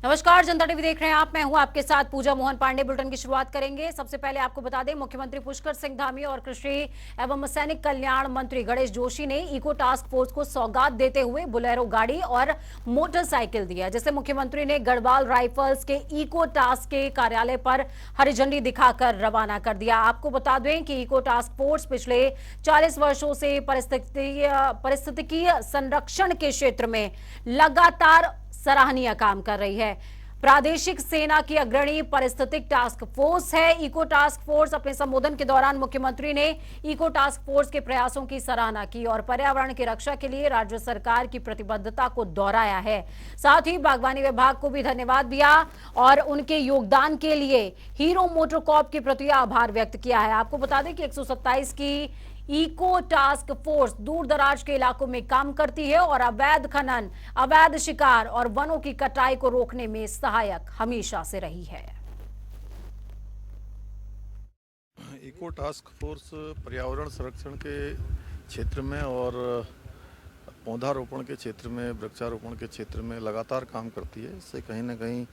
नमस्कार, जनता टीवी देख रहे हैं आप। मैं हूं आपके साथ पूजा मोहन पांडे। बुलेटिन की शुरुआत करेंगे। सबसे पहले आपको बता दें, मुख्यमंत्री पुष्कर सिंह धामी और कृषि एवं सैनिक कल्याण मंत्री गणेश जोशी ने इको टास्क फोर्स को सौगात देते हुए बुलेरो गाड़ी और मोटरसाइकिल दिया, जिसे मुख्यमंत्री ने गढ़वाल राइफल्स के इको टास्क के कार्यालय पर हरी झंडी दिखाकर रवाना कर दिया। आपको बता दें कि इको टास्क फोर्स पिछले 40 वर्षों से पारिस्थितिकीय संरक्षण के क्षेत्र में लगातार सराहनीय काम कर रही है। प्रादेशिक सेना की अग्रणी पारिस्थितिक टास्क फोर्स है इको टास्क फोर्स। अपने संबोधन के दौरान मुख्यमंत्री ने इको टास्क फोर्स के प्रयासों की सराहना की और पर्यावरण की रक्षा के लिए राज्य सरकार की प्रतिबद्धता को दोहराया है। साथ ही बागवानी विभाग को भी धन्यवाद दिया और उनके योगदान के लिए हीरो मोटरकॉर्प के प्रति आभार व्यक्त किया है। आपको बता दें कि 127 की इको टास्क फोर्स दूर दराज के इलाकों में काम करती है और अवैध खनन, अवैध शिकार और वनों की कटाई को रोकने में सहायक हमेशा से रही है। इको टास्क फोर्स पर्यावरण संरक्षण के क्षेत्र में और पौधारोपण के क्षेत्र में, वृक्षारोपण के क्षेत्र में लगातार काम करती है। इससे कहीं ना कहीं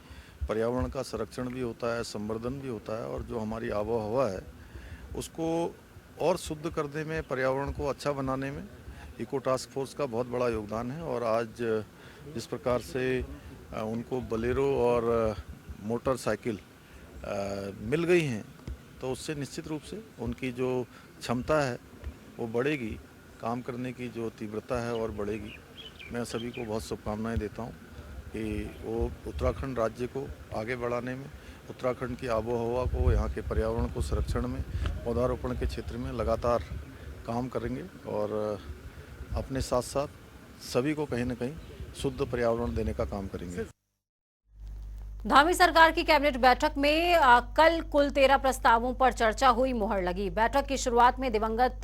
पर्यावरण का संरक्षण भी होता है, संवर्धन भी होता है और जो हमारी आबो हवा है उसको और शुद्ध करने में, पर्यावरण को अच्छा बनाने में इको टास्क फोर्स का बहुत बड़ा योगदान है। और आज जिस प्रकार से उनको बोलेरो और मोटरसाइकिल मिल गई हैं, तो उससे निश्चित रूप से उनकी जो क्षमता है वो बढ़ेगी, काम करने की जो तीव्रता है और बढ़ेगी। मैं सभी को बहुत शुभकामनाएं देता हूं कि वो उत्तराखंड राज्य को आगे बढ़ाने में, उत्तराखंड की आबो हवा को, यहाँ के पर्यावरण को संरक्षण में, पौधारोपण के क्षेत्र में लगातार काम करेंगे और अपने साथ साथ सभी को कहीं ना कहीं शुद्ध पर्यावरण देने का काम करेंगे। धामी सरकार की कैबिनेट बैठक में कल कुल 13 प्रस्तावों पर चर्चा हुई, मुहर लगी। बैठक की शुरुआत में दिवंगत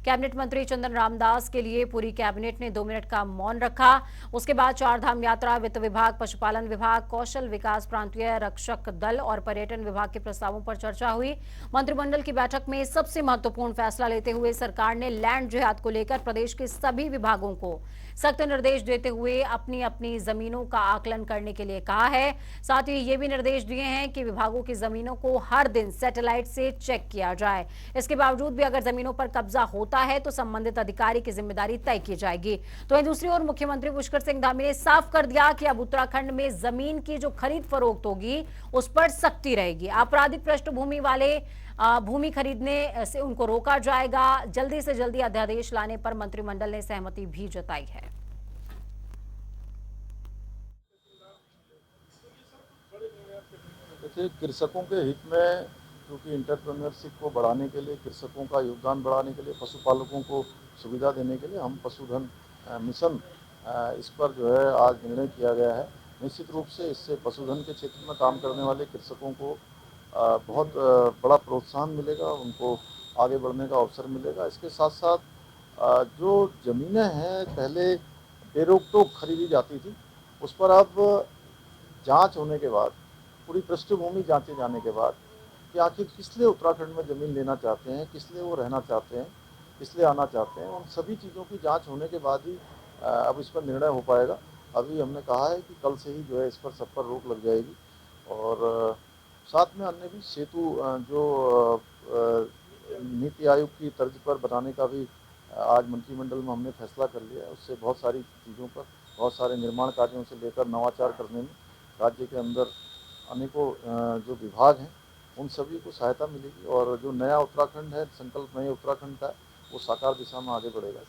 कैबिनेट मंत्री चंदन रामदास के लिए पूरी कैबिनेट ने 2 मिनट का मौन रखा। उसके बाद चार धाम यात्रा, वित्त विभाग, पशुपालन विभाग, कौशल विकास, प्रांतीय रक्षक दल और पर्यटन विभाग के प्रस्तावों पर चर्चा हुई। मंत्रिमंडल की बैठक में सबसे महत्वपूर्ण फैसला लेते हुए सरकार ने लैंड जिहाद को लेकर प्रदेश के सभी विभागों को सख्त निर्देश देते हुए अपनी अपनी जमीनों का आकलन करने के लिए कहा है। साथ ही ये भी निर्देश दिए हैं कि विभागों की जमीनों को हर दिन सैटेलाइट से चेक किया जाए। इसके बावजूद भी अगर जमीनों पर कब्जा होता है तो संबंधित अधिकारी की जिम्मेदारी तय की जाएगी। तो दूसरी ओर मुख्यमंत्री पुष्कर सिंह धामी ने साफ कर दिया कि अब उत्तराखंड में जमीन की जो खरीद फरोख्त होगी उस पर सख्ती रहेगी। आपराधिक पृष्ठभूमि वाले भूमि खरीदने से उनको रोका जाएगा। जल्दी से जल्दी अध्यादेश लाने पर मंत्रिमंडल ने सहमति भी जताई है। देखिए, कृषकों के हित में, क्योंकि इंटरप्रेन्योरशिप को बढ़ाने के लिए, कृषकों का योगदान बढ़ाने के लिए, पशुपालकों को सुविधा देने के लिए हम पशुधन मिशन इस पर जो है आज निर्णय किया गया है। निश्चित रूप से इससे पशुधन के क्षेत्र में काम करने वाले कृषकों को बहुत बड़ा प्रोत्साहन मिलेगा, उनको आगे बढ़ने का अवसर मिलेगा। इसके साथ साथ जो ज़मीनें हैं पहले बेरोक-टोक खरीदी जाती थी, उस पर अब जांच होने के बाद, पूरी पृष्ठभूमि जांचे जाने के बाद कि आखिर किस लिए उत्तराखंड में ज़मीन लेना चाहते हैं, किस लिए वो रहना चाहते हैं, किस लिए आना चाहते हैं, उन सभी चीज़ों की जांच होने के बाद ही अब इस पर निर्णय हो पाएगा। अभी हमने कहा है कि कल से ही जो है इस पर सब पर रोक लग जाएगी और साथ में अन्य भी सेतु जो नीति आयोग की तर्ज पर बनाने का भी आज मंत्रिमंडल में हमने फैसला कर लिया है। उससे बहुत सारी चीज़ों पर, बहुत सारे निर्माण कार्यों से लेकर नवाचार करने में राज्य के अंदर अनेकों जो विभाग हैं उन सभी को सहायता मिलेगी और जो नया उत्तराखंड है, संकल्प नए उत्तराखंड का, वो साकार दिशा में आगे बढ़ेगा।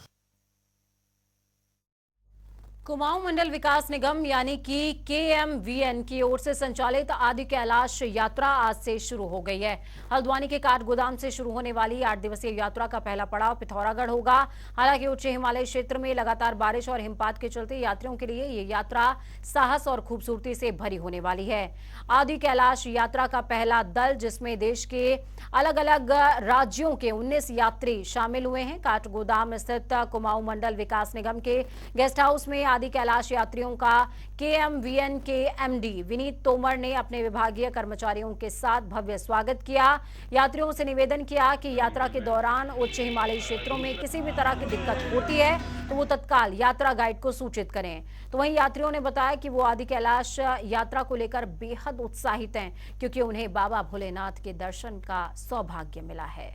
कुमाऊं मंडल विकास निगम यानी कि KMVN की ओर से संचालित आदि कैलाश यात्रा आज से शुरू हो गई है। हल्द्वानी के काठ गोदाम से शुरू होने वाली 8 दिवसीय यात्रा का पहला पड़ाव पिथौरागढ़ होगा। हालांकि उच्च हिमालय क्षेत्र में लगातार बारिश और हिमपात के चलते यात्रियों के लिए ये यात्रा साहस और खूबसूरती से भरी होने वाली है। आदि कैलाश यात्रा का पहला दल, जिसमें देश के अलग अलग राज्यों के 19 यात्री शामिल हुए हैं, काठ गोदाम स्थित कुमाऊं मंडल विकास निगम के गेस्ट हाउस में आदि कैलाश यात्रियों का KMVN के MD विनीत तोमर ने अपने विभागीय कर्मचारियों के साथ भव्य स्वागत किया। यात्रियों से निवेदन किया कि यात्रा के दौरान उच्च हिमालयी क्षेत्रों में किसी भी तरह की दिक्कत होती है तो वो तत्काल यात्रा गाइड को सूचित करें। तो वहीं यात्रियों ने बताया कि वो आदि कैलाश यात्रा को लेकर बेहद उत्साहित हैं, क्योंकि उन्हें बाबा भोलेनाथ के दर्शन का सौभाग्य मिला है।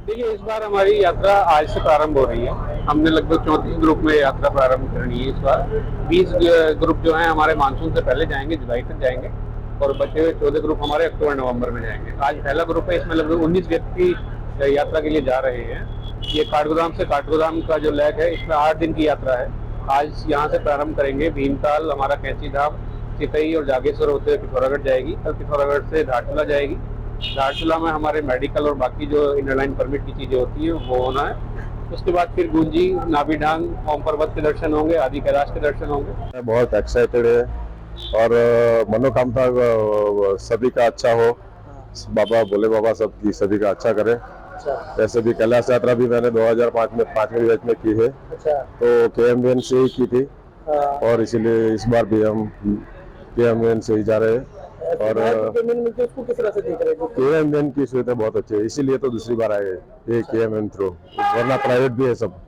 देखिए, इस बार हमारी यात्रा आज से प्रारंभ हो रही है। हमने लगभग 34 ग्रुप में यात्रा प्रारंभ करनी है इस बार। 20 ग्रुप जो हैं हमारे मानसून से पहले जाएंगे, जुलाई तक जाएंगे, और बचे हुए 14 ग्रुप हमारे अक्टूबर नवंबर में जाएंगे। आज पहला ग्रुप है, इसमें लगभग 19 व्यक्ति यात्रा के लिए जा रहे हैं। ये काठगोदाम से काठगोदाम का जो लेक है, इसमें 8 दिन की यात्रा है। आज यहाँ से प्रारंभ करेंगे, भीमताल, हमारा कैंची धाम, चितई और जागेश्वर होते हुए पिथौरागढ़ जाएगी। कल पिथौरागढ़ से धारचूला जाएगी। धारचूला में हमारे मेडिकल और बाकी जो इनरलाइन परमिट की चीज़ें होती हैं वो होना है। उसके बाद फिर गुंजी, नाभीडांग, ओम पर्वत के दर्शन होंगे, आदि कैलाश के दर्शन होंगे। बहुत एक्साइटेड है और मनोकामना सभी का अच्छा हो, बाबा भोले बाबा सबकी सभी का अच्छा करे। वैसे भी कैलाश यात्रा भी मैंने 2005 में 5वीं बैच में की है, तो KMVN से ही की थी, और इसीलिए इस बार भी हम KMVN से ही जा रहे हैं। और उसको किस तरह से देख रहे हैं? KMVN की सुविधा बहुत अच्छी है, इसीलिए तो दूसरी बार आए ये KMVN थ्रू, वरना प्राइवेट भी है सब।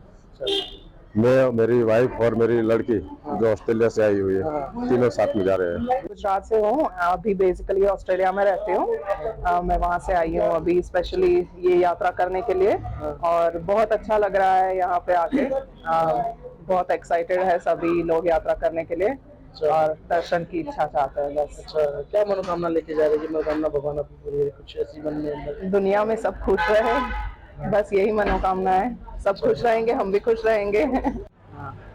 मैं, मेरी वाइफ और मेरी लड़की जो ऑस्ट्रेलिया से आई हुई है, तीनों साथ में जा रहे हैं। गुजरात से हूँ, अभी बेसिकली ऑस्ट्रेलिया में रहती हूँ। मैं वहाँ से आई हूँ अभी स्पेशली ये यात्रा करने के लिए, और बहुत अच्छा लग रहा है यहाँ पे आके। बहुत एक्साइटेड है सभी लोग यात्रा करने के लिए और दर्शन की इच्छा चाहते हैं बस। अच्छा, क्या मनोकामना लेके जा रहे हैं? मनोकामना भगवान आपकी पूरी है, कुछ ऐसी मन में? दुनिया में सब खुश रहे, बस यही मनोकामना है। सब खुश रहेंगे, हम भी खुश रहेंगे।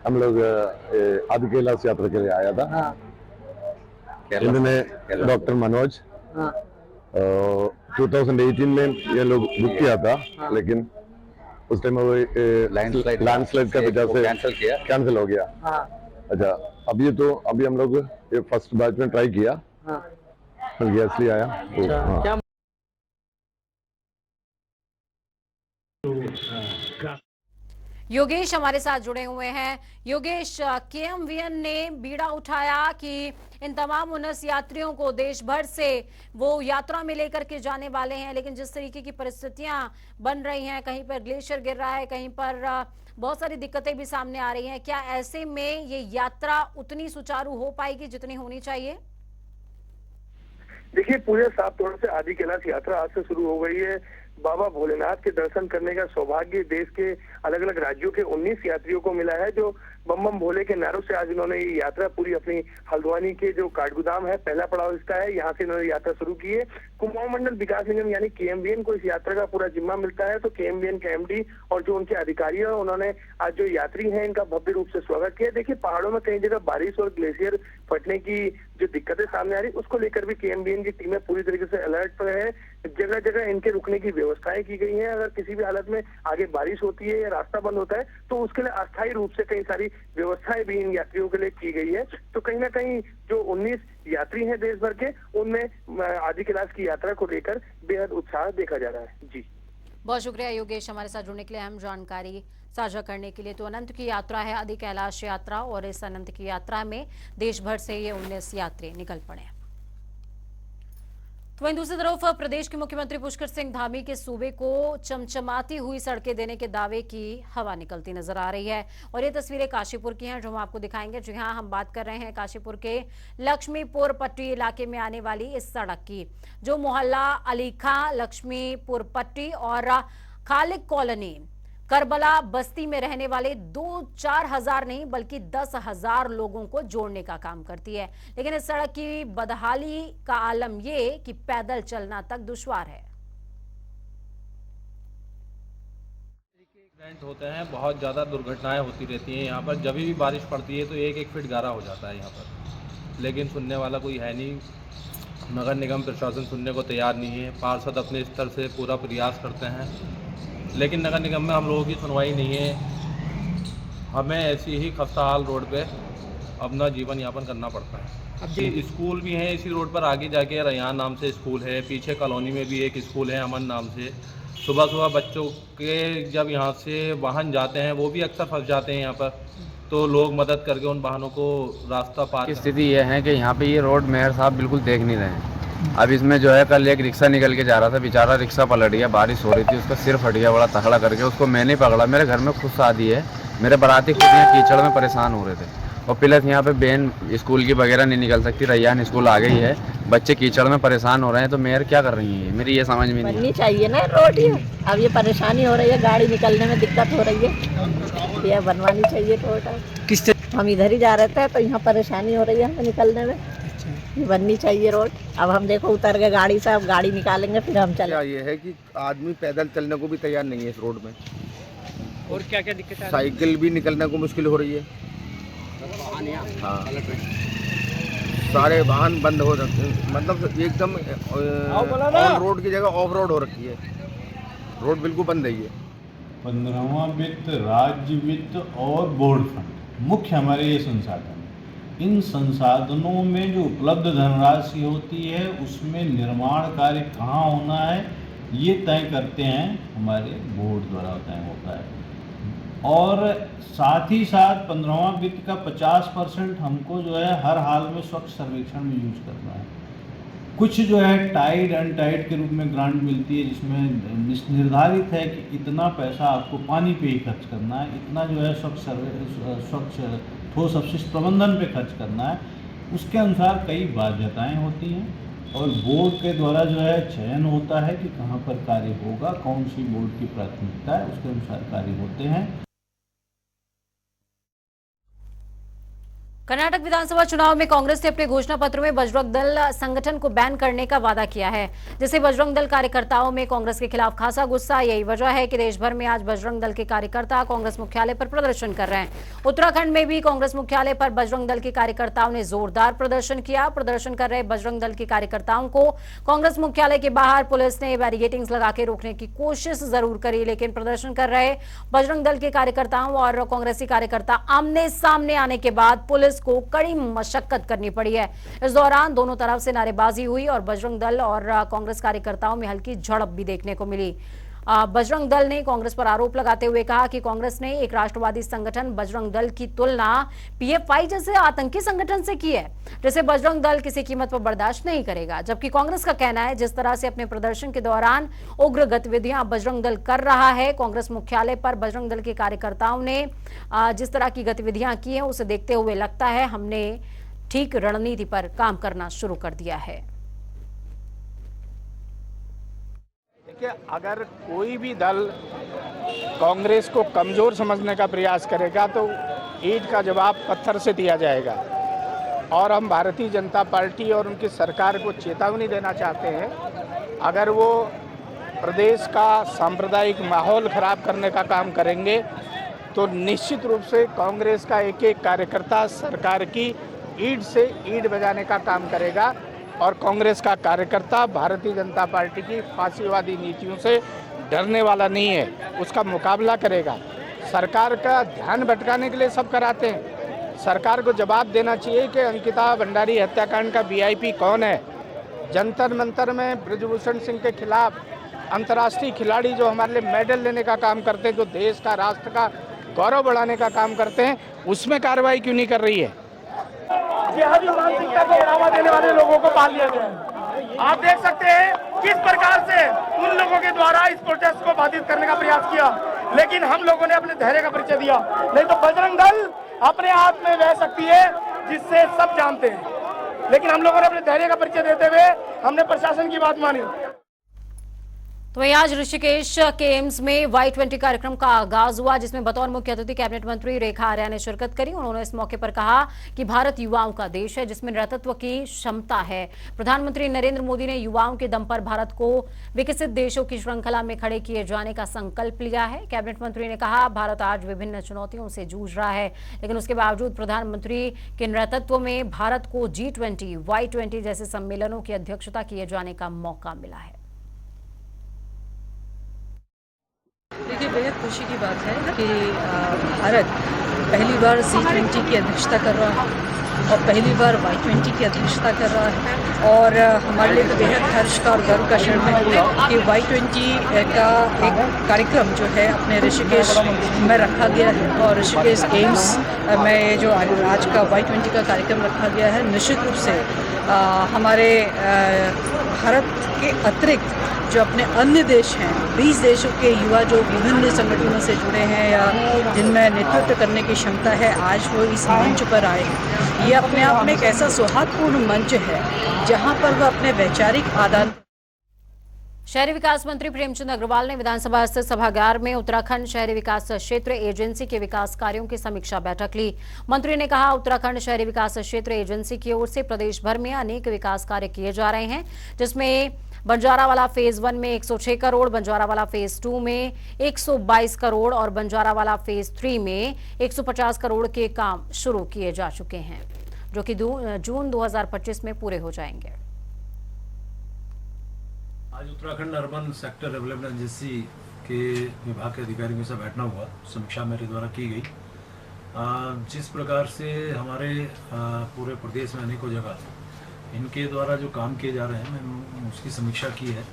हम लोग आदि कैलाश यात्रा के लिए आया था। इन्होंने डॉक्टर मनोज 2018 में ये लोग बुक किया था, लेकिन उस टाइम वो लैंडस्लाइड का वजह से कैंसिल हो गया। अच्छा, अभी हम लोग ये फर्स्ट बैच में ट्राई किया, इसलिए आया। क्या योगेश हमारे साथ जुड़े हुए हैं। योगेश, KMVN ने बीड़ा उठाया कि इन तमाम 19 यात्रियों को देश भर से वो यात्रा में लेकर के जाने वाले हैं, लेकिन जिस तरीके की परिस्थितियां बन रही हैं, कहीं पर ग्लेशियर गिर रहा है, कहीं पर बहुत सारी दिक्कतें भी सामने आ रही हैं, क्या ऐसे में ये यात्रा उतनी सुचारू हो पाएगी जितनी होनी चाहिए? देखिए, पूरे 7 तोड़ से आदि कैलाश यात्रा आज से शुरू हो गई है। बाबा भोलेनाथ के दर्शन करने का सौभाग्य देश के अलग अलग राज्यों के 19 यात्रियों को मिला है, जो बम बम भोले के नारों से आज इन्होंने ये यात्रा पूरी अपनी हल्द्वानी के जो काठगोदाम है, पहला पड़ाव इसका है, यहाँ से इन्होंने यात्रा शुरू की है। कुमाऊं मंडल विकास निगम यानी KMVN को इस यात्रा का पूरा जिम्मा मिलता है, तो KMVN के MD और जो उनके अधिकारी हैं उन्होंने आज जो यात्री हैं इनका भव्य रूप से स्वागत किया। देखिए, पहाड़ों में कई जगह बारिश और ग्लेशियर फटने की जो दिक्कतें सामने आ रही, उसको लेकर भी KMVN की टीमें पूरी तरीके से अलर्ट पर है। जगह जगह इनके रुकने की व्यवस्थाएं की गई हैं। अगर किसी भी हालत में आगे बारिश होती है या रास्ता बंद होता है तो उसके लिए अस्थायी रूप से कई सारी व्यवस्थाएं भी इन यात्रियों के लिए की गई है। तो कहीं ना कहीं जो 19 यात्री हैं देश भर के, उनमें आदि कैलाश की यात्रा को लेकर बेहद उत्साह देखा जा रहा है। जी, बहुत शुक्रिया योगेश हमारे साथ जुड़ने के लिए, अहम जानकारी साझा करने के लिए। तो अनंत की यात्रा है आदि कैलाश यात्रा, और इस अनंत की यात्रा में देश भर से ये 19 यात्री निकल पड़े। तो वहीं दूसरी तरफ प्रदेश के मुख्यमंत्री पुष्कर सिंह धामी के सूबे को चमचमाती हुई सड़कें देने के दावे की हवा निकलती नजर आ रही है, और ये तस्वीरें काशीपुर की हैं जो हम आपको दिखाएंगे। जी हां, हम बात कर रहे हैं काशीपुर के लक्ष्मीपुर पट्टी इलाके में आने वाली इस सड़क की, जो मोहल्ला अलीखा, लक्ष्मीपुर पट्टी और खालिक कॉलोनी, करबला बस्ती में रहने वाले 2-4 हजार नहीं बल्कि 10,000 लोगों को जोड़ने का काम करती है। लेकिन इस सड़क की बदहाली का आलम ये कि पैदल चलना तक दुश्वार है। एक्सीडेंट होते हैं, बहुत ज़्यादा दुर्घटनाएं होती रहती हैं यहाँ पर। जब भी बारिश पड़ती है तो 1-1 फीट गारा हो जाता है यहाँ पर, लेकिन सुनने वाला कोई है नहीं। नगर निगम प्रशासन सुनने को तैयार नहीं है। पार्षद अपने स्तर से पूरा प्रयास करते हैं, लेकिन नगर निगम में हम लोगों की सुनवाई नहीं है। हमें ऐसी ही खस्ताहाल रोड पे अपना जीवन यापन करना पड़ता है। स्कूल भी है इसी रोड पर, आगे जाके रैयान नाम से स्कूल है, पीछे कॉलोनी में भी एक स्कूल है अमन नाम से, सुबह सुबह बच्चों के जब यहाँ से वाहन जाते हैं वो भी अक्सर फंस जाते हैं यहाँ पर, तो लोग मदद करके उन वाहनों को रास्ता पार। स्थिति ये है कि यहाँ पे ये रोड मेयर साहब बिल्कुल देख नहीं रहे हैं। अब इसमें जो है कल एक रिक्शा निकल के जा रहा था, बेचारा रिक्शा पलट गया, बारिश हो रही थी, उसका सिर फट गया बड़ा तगड़ा करके, उसको मैंने पकड़ा। मेरे घर में खुद शादी है, मेरे बाराती खुद यहाँ कीचड़ में परेशान हो रहे थे, और प्लस यहाँ पे बेन स्कूल की वगैरह नहीं निकल सकती, रैयान स्कूल आ गई है, बच्चे कीचड़ में परेशान हो रहे हैं, तो मेयर क्या कर रही है मेरी ये समझ में नहीं। बननी चाहिए ना रोड, ये अब ये परेशानी हो रही है, गाड़ी निकलने में दिक्कत हो रही है, ये बनवानी चाहिए रोड। किस हम इधर ही जा रहे थे तो यहाँ परेशानी हो रही है हमें निकलने में, ये बननी चाहिए रोड। अब हम देखो उतर गए गाड़ी से, अब गाड़ी निकालेंगे फिर हम चले। ये है कि आदमी पैदल चलने को भी तैयार नहीं है इस रोड में, और क्या क्या दिक्कत है? साइकिल भी निकलने को मुश्किल हो रही है। हाँ, सारे वाहन बंद हो रखे हैं, मतलब एकदम ऑन रोड की जगह ऑफ रोड हो रखी है, रोड बिल्कुल बंद है। ये 15वां वित्त, राज्य वित्त और बोर्ड फंड मुख्य हमारे ये संसाधन हैं। इन संसाधनों में जो उपलब्ध धनराशि होती है उसमें निर्माण कार्य कहाँ होना है ये तय करते हैं हमारे बोर्ड द्वारा तय होता है। और साथ ही साथ 15वां वित्त का 50% हमको जो है हर हाल में स्वच्छ सर्वेक्षण में यूज करना है। कुछ जो है टाइड अनटाइड के रूप में ग्रांट मिलती है, जिसमें निर्धारित है कि इतना पैसा आपको पानी पे ही खर्च करना है, इतना जो है स्वच्छ ठोस अपशिष्ट प्रबंधन पे खर्च करना है। उसके अनुसार कई बाध्यताएं होती हैं और बोर्ड के द्वारा जो है चयन होता है कि कहाँ पर कार्य होगा, कौन सी बोर्ड की प्राथमिकता है, उसके अनुसार कार्य होते हैं। कर्नाटक विधानसभा चुनाव में कांग्रेस ने अपने घोषणा पत्र में बजरंग दल संगठन को बैन करने का वादा किया है, जिससे बजरंग दल कार्यकर्ताओं में कांग्रेस के खिलाफ खासा गुस्सा। यही वजह है कि देश भर में आज बजरंग दल के कार्यकर्ता कांग्रेस मुख्यालय पर प्रदर्शन कर रहे हैं। उत्तराखंड में भी कांग्रेस मुख्यालय पर बजरंग दल के कार्यकर्ताओं ने जोरदार प्रदर्शन किया। प्रदर्शन कर रहे बजरंग दल के कार्यकर्ताओं को कांग्रेस मुख्यालय के बाहर पुलिस ने बैरिकेडिंग्स लगा के रोकने की कोशिश जरूर करी, लेकिन प्रदर्शन कर रहे बजरंग दल के कार्यकर्ताओं और कांग्रेसी कार्यकर्ता आमने सामने आने के बाद पुलिस को कड़ी मशक्कत करनी पड़ी है। इस दौरान दोनों तरफ से नारेबाजी हुई और बजरंग दल और कांग्रेस कार्यकर्ताओं में हल्की झड़प भी देखने को मिली। बजरंग दल ने कांग्रेस पर आरोप लगाते हुए कहा कि कांग्रेस ने एक राष्ट्रवादी संगठन बजरंग दल की तुलना पीएफआई जैसे आतंकी संगठन से की है, जिसे बजरंग दल किसी कीमत पर बर्दाश्त नहीं करेगा। जबकि कांग्रेस का कहना है जिस तरह से अपने प्रदर्शन के दौरान उग्र गतिविधियां बजरंग दल कर रहा है, कांग्रेस मुख्यालय पर बजरंग दल के कार्यकर्ताओं ने जिस तरह की गतिविधियां की हैं उसे देखते हुए लगता है हमने ठीक रणनीति पर काम करना शुरू कर दिया है। कि अगर कोई भी दल कांग्रेस को कमज़ोर समझने का प्रयास करेगा तो ईंट का जवाब पत्थर से दिया जाएगा। और हम भारतीय जनता पार्टी और उनकी सरकार को चेतावनी देना चाहते हैं, अगर वो प्रदेश का सांप्रदायिक माहौल ख़राब करने का काम करेंगे तो निश्चित रूप से कांग्रेस का एक एक कार्यकर्ता सरकार की ईंट से ईंट बजाने का काम करेगा और कांग्रेस का कार्यकर्ता भारतीय जनता पार्टी की फांसीवादी नीतियों से डरने वाला नहीं है, उसका मुकाबला करेगा। सरकार का ध्यान भटकाने के लिए सब कराते हैं। सरकार को जवाब देना चाहिए कि अंकिता भंडारी हत्याकांड का वीआईपी कौन है। जंतर मंतर में ब्रजभूषण सिंह के खिलाफ अंतर्राष्ट्रीय खिलाड़ी जो हमारे लिए मेडल लेने का काम करते हैं, जो देश का राष्ट्र का गौरव बढ़ाने का काम करते हैं, उसमें कार्रवाई क्यों नहीं कर रही है। जिहादी मानसिकता को बढ़ावा देने वाले लोगों को पाल लिया गया है। आप देख सकते हैं किस प्रकार से उन लोगों के द्वारा इस प्रोटेस्ट को बाधित करने का प्रयास किया, लेकिन हम लोगों ने अपने धैर्य का परिचय दिया। नहीं तो बजरंग दल अपने आप में वह शक्ति है जिससे सब जानते हैं, लेकिन हम लोगों ने अपने धैर्य का परिचय देते हुए हमने प्रशासन की बात मानी। तो वहीं आज ऋषिकेश के एम्स में Y20 कार्यक्रम का आगाज हुआ, जिसमें बतौर मुख्य अतिथि कैबिनेट मंत्री रेखा आर्या ने शिरकत करी। उन्होंने इस मौके पर कहा कि भारत युवाओं का देश है जिसमें नेतृत्व की क्षमता है। प्रधानमंत्री नरेंद्र मोदी ने युवाओं के दम पर भारत को विकसित देशों की श्रृंखला में खड़े किए जाने का संकल्प लिया है। कैबिनेट मंत्री ने कहा भारत आज विभिन्न चुनौतियों से जूझ रहा है, लेकिन उसके बावजूद प्रधानमंत्री के नेतृत्व में भारत को G20, Y20 जैसे सम्मेलनों की अध्यक्षता किए जाने का मौका मिला है। देखिए, बेहद खुशी की बात है कि भारत पहली बार G20 की अध्यक्षता कर रहा है और पहली बार Y20 की अध्यक्षता कर रहा है। और हमारे लिए तो बेहद हर्ष का और गर्व का क्षण है कि Y20 का एक कार्यक्रम जो है अपने ऋषिकेश में रखा गया है और ऋषिकेश एम्स में जो आज का Y20 का कार्यक्रम रखा गया है, निश्चित रूप से हमारे भारत के अतिरिक्त जो अपने अन्य देश हैं, 20 देशों के युवा जो विभिन्न संगठनों से जुड़े हैं या जिनमें नेतृत्व करने की क्षमता है, आज वो इस मंच पर आए हैं। ये अपने आप में एक ऐसा सौहार्दपूर्ण मंच है जहां पर वह अपने वैचारिक आदान। शहरी विकास मंत्री प्रेमचंद अग्रवाल ने विधानसभा स्थित सभागार में उत्तराखंड शहरी विकास क्षेत्र एजेंसी के विकास कार्यों की समीक्षा बैठक ली। मंत्री ने कहा, उत्तराखंड शहरी विकास क्षेत्र एजेंसी की ओर से प्रदेश भर में अनेक विकास कार्य किए जा रहे हैं, जिसमें बंजारावाला फेज 1 में 106 करोड़, बंजारावाला फेज 2 में 122 करोड़ और बंजारावाला फेज 3 में 150 करोड़ के काम शुरू किए जा चुके हैं, जो कि जून 2025 में पूरे हो जाएंगे। आज Uttarakhand urban sector development agency के विभाग के अधिकारियों के साथ बैठना हुआ, समीक्षा मेरे द्वारा की गई। जिस प्रकार से हमारे पूरे प्रदेश में अनेकों जगह इनके द्वारा जो काम किए जा रहे हैं, मैंने उसकी समीक्षा की है।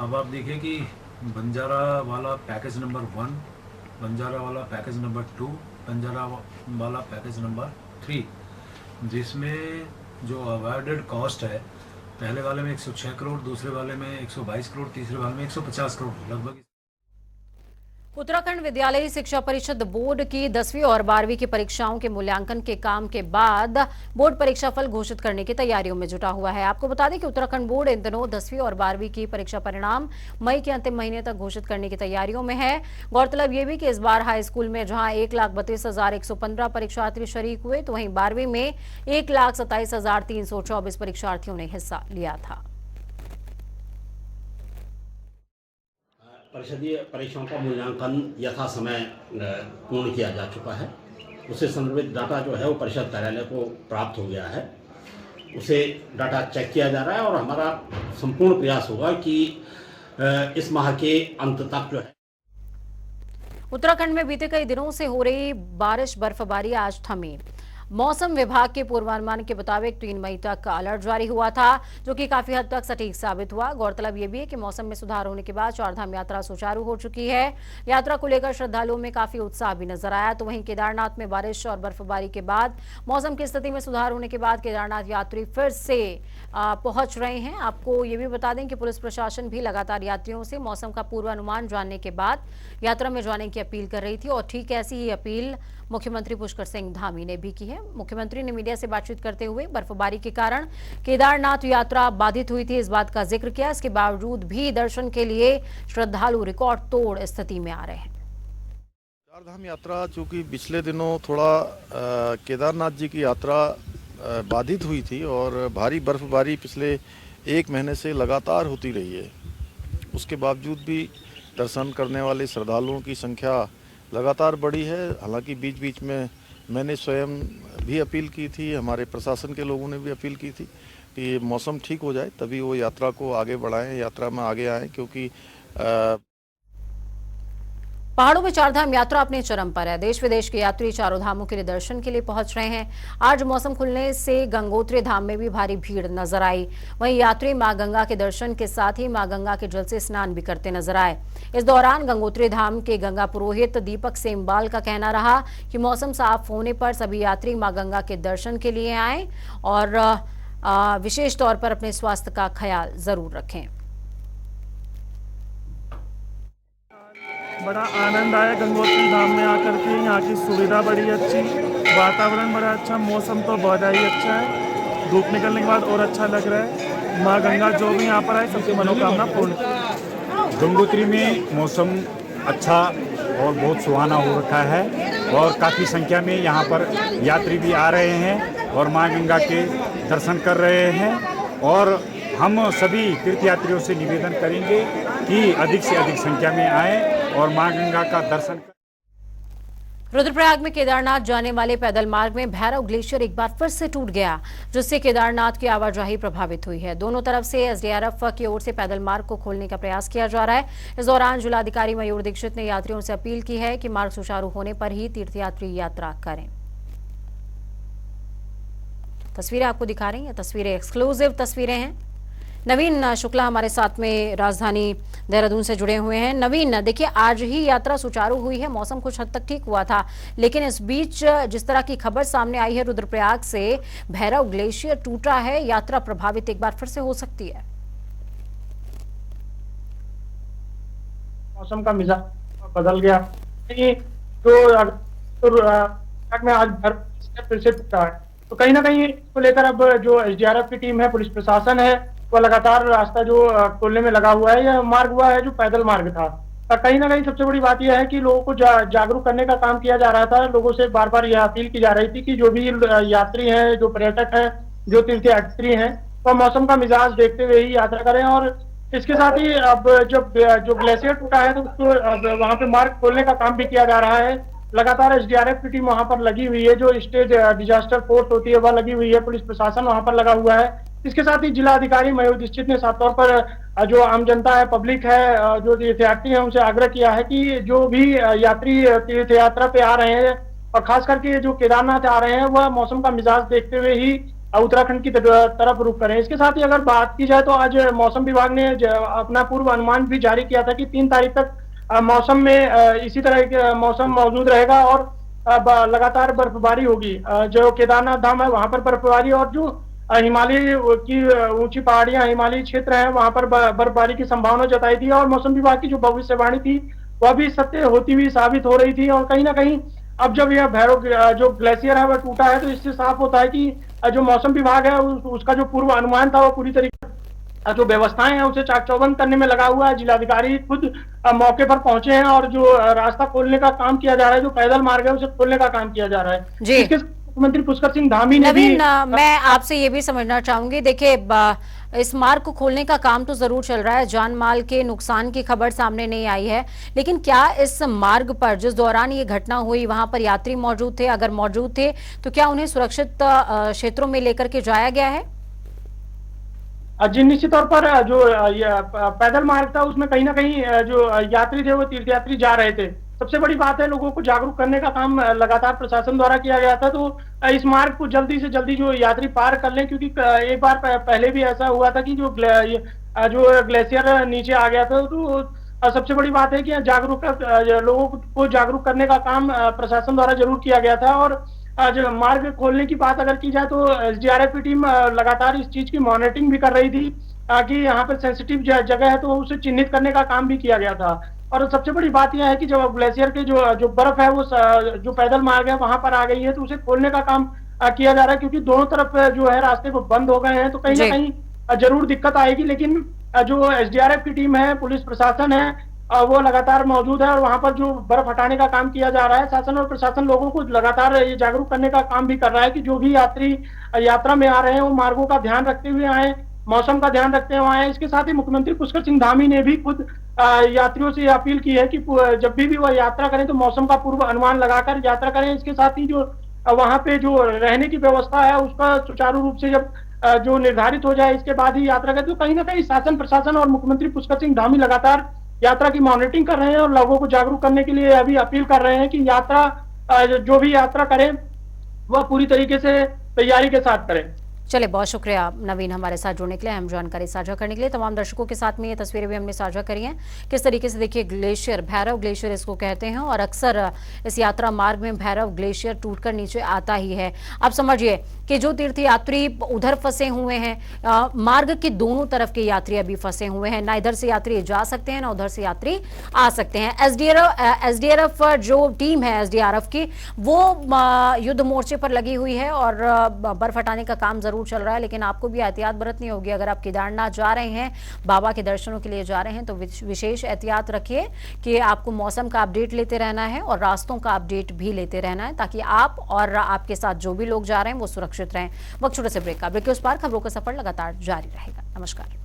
अब आप देखिए कि बंजारा वाला पैकेज नंबर 1, बंजारा वाला पैकेज नंबर 2, बंजारा वाला पैकेज नंबर 3, जिसमें जो अवॉर्डेड कॉस्ट है, पहले वाले में 106 करोड़, दूसरे वाले में 122 करोड़, तीसरे वाले में 150 करोड़ लगभग। उत्तराखंड विद्यालयी शिक्षा परिषद बोर्ड की 10वीं और 12वीं की परीक्षाओं के मूल्यांकन के काम के बाद बोर्ड परीक्षाफल घोषित करने की तैयारियों में जुटा हुआ है। आपको बता दें कि उत्तराखंड बोर्ड इन दिनों 10वीं और 12वीं की परीक्षा परिणाम मई के अंतिम महीने तक घोषित करने की तैयारियों में है। गौरतलब ये भी कि इस बार हाई स्कूल में जहां 1,32,115 परीक्षार्थी शरीक हुए, तो वहीं 12वीं में 1,27,324 परीक्षार्थियों ने हिस्सा लिया था। परिषदीय परीक्षाओं का मूल्यांकन यथा समय पूर्ण किया जा चुका है। उससे संदर्भित डाटा जो है वो परिषद कार्यालय को प्राप्त हो गया है। उसे डाटा चेक किया जा रहा है और हमारा संपूर्ण प्रयास होगा कि इस माह के अंत तक जो है। उत्तराखंड में बीते कई दिनों से हो रही बारिश बर्फबारी आज थमी। मौसम विभाग के पूर्वानुमान के मुताबिक 3 मई तक अलर्ट जारी हुआ था, जो कि काफी हद तक सटीक साबित हुआ। गौरतलब ये भी है कि मौसम में सुधार होने के बाद चारधाम यात्रा सुचारू हो चुकी है। यात्रा को लेकर श्रद्धालुओं में काफी उत्साह भी नजर आया। तो वहीं केदारनाथ में बारिश और बर्फबारी के बाद मौसम की स्थिति में सुधार होने के बाद केदारनाथ यात्री फिर से पहुंच रहे हैं। आपको ये भी बता दें कि पुलिस प्रशासन भी लगातार यात्रियों से मौसम का पूर्वानुमान जानने के बाद यात्रा में जाने की अपील कर रही थी और ठीक ऐसी ही अपील मुख्यमंत्री पुष्कर सिंह धामी ने भी की है। मुख्यमंत्री ने मीडिया से बातचीत करते हुए बर्फबारी के कारण केदारनाथ यात्रा बाधित हुई थी, इस बात का जिक्र किया। इसके बावजूद भी दर्शन के लिए श्रद्धालु रिकॉर्ड तोड़ स्थिति में आ रहे हैं। चारधाम यात्रा चूंकि पिछले दिनों थोड़ा केदारनाथ जी की यात्रा बाधित हुई थी और भारी बर्फबारी पिछले 1 महीने से लगातार होती रही है, उसके बावजूद भी दर्शन करने वाले श्रद्धालुओं की संख्या लगातार बढ़ी है। हालांकि बीच बीच में मैंने स्वयं भी अपील की थी, हमारे प्रशासन के लोगों ने भी अपील की थी कि मौसम ठीक हो जाए तभी वो यात्रा को आगे बढ़ाएं, यात्रा में आगे आएं, क्योंकि पहाड़ों में चारधाम यात्रा अपने चरम पर है। देश विदेश के यात्री चारों धामों के लिए दर्शन के लिए पहुंच रहे हैं। आज मौसम खुलने से गंगोत्री धाम में भी भारी भीड़ नजर आई। वहीं यात्री मां गंगा के दर्शन के साथ ही मां गंगा के जल से स्नान भी करते नजर आए। इस दौरान गंगोत्री धाम के गंगा पुरोहित दीपक सेमवाल का कहना रहा कि मौसम साफ होने पर सभी यात्री मां गंगा के दर्शन के लिए आए और विशेष तौर पर अपने स्वास्थ्य का ख्याल जरूर रखें। बड़ा आनंद आया गंगोत्री धाम में आकर के। यहाँ की सुविधा बड़ी अच्छी, वातावरण बड़ा अच्छा, मौसम तो बहुत ही अच्छा है। धूप निकलने के बाद और अच्छा लग रहा है। माँ गंगा जो भी यहाँ पर आए सबकी मनोकामना पूर्ण। गंगोत्री में मौसम अच्छा और बहुत सुहाना हो रखा है और काफ़ी संख्या में यहाँ पर यात्री भी आ रहे हैं और माँ गंगा के दर्शन कर रहे हैं। और हम सभी तीर्थयात्रियों से निवेदन करेंगे कि अधिक से अधिक संख्या में आएँ और मां गंगा का दर्शन करें। रुद्रप्रयाग में केदारनाथ जाने वाले पैदल मार्ग में भैरव ग्लेशियर एक बार फिर से टूट गया, जिससे केदारनाथ की आवाजाही प्रभावित हुई है। दोनों तरफ से एसडीआरएफ की ओर से पैदल मार्ग को खोलने का प्रयास किया जा रहा है। इस दौरान जिलाधिकारी मयूर दीक्षित ने यात्रियों से अपील की है कि मार्ग सुचारू होने पर ही तीर्थयात्री यात्रा करें। तस्वीरें आपको दिखा रही हैं। तस्वीरें एक्सक्लूसिव तस्वीरें हैं। नवीन शुक्ला हमारे साथ में राजधानी देहरादून से जुड़े हुए हैं। नवीन, देखिए आज ही यात्रा सुचारू हुई है, मौसम कुछ हद तक ठीक हुआ था, लेकिन इस बीच जिस तरह की खबर सामने आई है रुद्रप्रयाग से, भैरव ग्लेशियर टूटा है, यात्रा प्रभावित एक बार फिर से हो सकती है। मौसम का मिजाज बदल गया में आज फिर से टूटा है, तो कहीं ना कहीं इसको लेकर अब जो एसडीआरएफ की टीम है, पुलिस प्रशासन है, वो लगातार रास्ता जो खोलने में लगा हुआ है। यह मार्ग हुआ है जो पैदल मार्ग था। कहीं ना कहीं सबसे बड़ी बात यह है कि लोगों को जागरूक करने का काम किया जा रहा था। लोगों से बार बार यह अपील की जा रही थी कि जो भी यात्री हैं, जो पर्यटक हैं, जो तीर्थयात्री हैं, वो मौसम का मिजाज देखते हुए ही यात्रा करें। और इसके साथ ही अब जब जो ग्लेशियर टूटा है तो उसको वहाँ पे मार्ग खोलने का काम भी किया जा रहा है। लगातार एसडीआरएफ की टीम वहां पर लगी हुई है, जो स्टेट डिजास्टर फोर्स होती है वह लगी हुई है, पुलिस प्रशासन वहां पर लगा हुआ है। इसके साथ ही जिला अधिकारी मयूर दीक्षित ने साफ तौर पर जो आम जनता है, पब्लिक है, जो तीर्थयात्री है, उनसे आग्रह किया है कि जो भी यात्री तीर्थ यात्रा पे आ रहे हैं और खास करके जो केदारनाथ आ रहे हैं, वह मौसम का मिजाज देखते हुए ही उत्तराखंड की तरफ रुख करें। इसके साथ ही अगर बात की जाए तो आज मौसम विभाग ने अपना पूर्व अनुमान भी जारी किया था कि 3 तारीख तक मौसम में इसी तरह के मौसम मौजूद रहेगा और लगातार बर्फबारी होगी। जो केदारनाथ धाम है वहां पर बर्फबारी, और जो हिमालय की ऊंची पहाड़ियां, हिमालयी क्षेत्र हैं, वहां पर बर्फबारी की संभावना जताई थी। और मौसम विभाग की जो भविष्यवाणी थी वह भी सत्य होती हुई साबित हो रही थी। और कहीं ना कहीं अब जब यह भैरव जो ग्लेशियर है वह टूटा है, तो इससे साफ होता है कि जो मौसम विभाग है उसका जो पूर्व अनुमान था वो पूरी तरीके जो व्यवस्थाएं हैं उसे चाक चौबंद करने में लगा हुआ है। जिलाधिकारी खुद मौके पर पहुंचे हैं और जो रास्ता खोलने का काम किया जा रहा है, जो पैदल मार्ग है उसे खोलने का काम किया जा रहा है। जी। इसके मुख्यमंत्री पुष्कर सिंह धामी ने भी मैं आपसे ये भी समझना चाहूंगी, देखिए इस मार्ग को खोलने का काम तो जरूर चल रहा है, जान माल के नुकसान की खबर सामने नहीं आई है, लेकिन क्या इस मार्ग पर जिस दौरान ये घटना हुई वहां पर यात्री मौजूद थे? अगर मौजूद थे तो क्या उन्हें सुरक्षित क्षेत्रों में लेकर के जाया गया है? जी, निश्चित तौर पर जो पैदल मार्ग था उसमें कहीं ना कहीं जो यात्री थे वो तीर्थयात्री जा रहे थे। सबसे बड़ी बात है लोगों को जागरूक करने का काम लगातार प्रशासन द्वारा किया गया था। तो इस मार्ग को जल्दी से जल्दी जो यात्री पार कर लें, क्योंकि एक बार पहले भी ऐसा हुआ था कि जो ग्लेशियर नीचे आ गया था। तो सबसे बड़ी बात है कि जागरूक लोगों को जागरूक करने का काम प्रशासन द्वारा जरूर किया गया था। और जो मार्ग खोलने की बात अगर की जाए तो एसडीआरएफ की टीम लगातार इस चीज की मॉनिटरिंग भी कर रही थी कि यहाँ पर सेंसिटिव जगह है तो उसे चिन्हित करने का काम भी किया गया था। और सबसे बड़ी बात यह है कि जब ग्लेशियर के जो बर्फ है वो जो पैदल मार्ग है वहां पर आ गई है, तो उसे खोलने का काम किया जा रहा है, क्योंकि दोनों तरफ जो है रास्ते को बंद हो गए हैं। तो कहीं ना कहीं जरूर दिक्कत आएगी, लेकिन जो एसडीआरएफ की टीम है, पुलिस प्रशासन है, वो लगातार मौजूद है और वहां पर जो बर्फ हटाने का काम किया जा रहा है। शासन और प्रशासन लोगों को लगातार ये जागरूक करने का काम भी कर रहा है कि जो भी यात्री यात्रा में आ रहे हैं वो मार्गों का ध्यान रखते हुए आए, मौसम का ध्यान रखते हुए आए। इसके साथ ही मुख्यमंत्री पुष्कर सिंह धामी ने भी खुद यात्रियों से अपील की है कि जब भी वह यात्रा करें तो मौसम का पूर्व अनुमान लगाकर यात्रा करें। इसके साथ ही जो वहां पे जो रहने की व्यवस्था है उसका सुचारू रूप से जब जो निर्धारित हो जाए इसके बाद ही यात्रा करें। तो कहीं ना कहीं शासन प्रशासन और मुख्यमंत्री पुष्कर सिंह धामी लगातार यात्रा की मॉनिटरिंग कर रहे हैं और लोगों को जागरूक करने के लिए अभी अपील कर रहे हैं कि यात्रा जो भी यात्रा करें वह पूरी तरीके से तैयारी के साथ करें। चलिए, बहुत शुक्रिया नवीन हमारे साथ जुड़ने के लिए, हम जानकारी साझा करने के लिए। तमाम दर्शकों के साथ में ये तस्वीरें भी हमने साझा करी हैं किस तरीके से, देखिए ग्लेशियर, भैरव ग्लेशियर इसको कहते हैं और अक्सर इस यात्रा मार्ग में भैरव ग्लेशियर टूटकर नीचे आता ही है। अब समझिए कि जो तीर्थयात्री उधर फंसे हुए हैं, मार्ग के दोनों तरफ के यात्री अभी फंसे हुए हैं, ना इधर से यात्री जा सकते हैं ना उधर से यात्री आ सकते हैं। एसडीआरएफ जो टीम है एसडीआरएफ की, वो युद्ध मोर्चे पर लगी हुई है और बर्फ हटाने का काम जरूर चल रहा है, लेकिन आपको भी एहतियात बरतनी होगी। अगर आप केदारनाथ जा रहे हैं, बाबा के दर्शनों के लिए जा रहे हैं, तो विशेष एहतियात रखिए कि आपको मौसम का अपडेट लेते रहना है और रास्तों का अपडेट भी लेते रहना है, ताकि आप और आपके साथ जो भी लोग जा रहे हैं वो सुरक्षित रहें। वक्त छोटे से ब्रेक का, ब्रेक के उस पार खबरों का सफर लगातार जारी रहेगा। नमस्कार।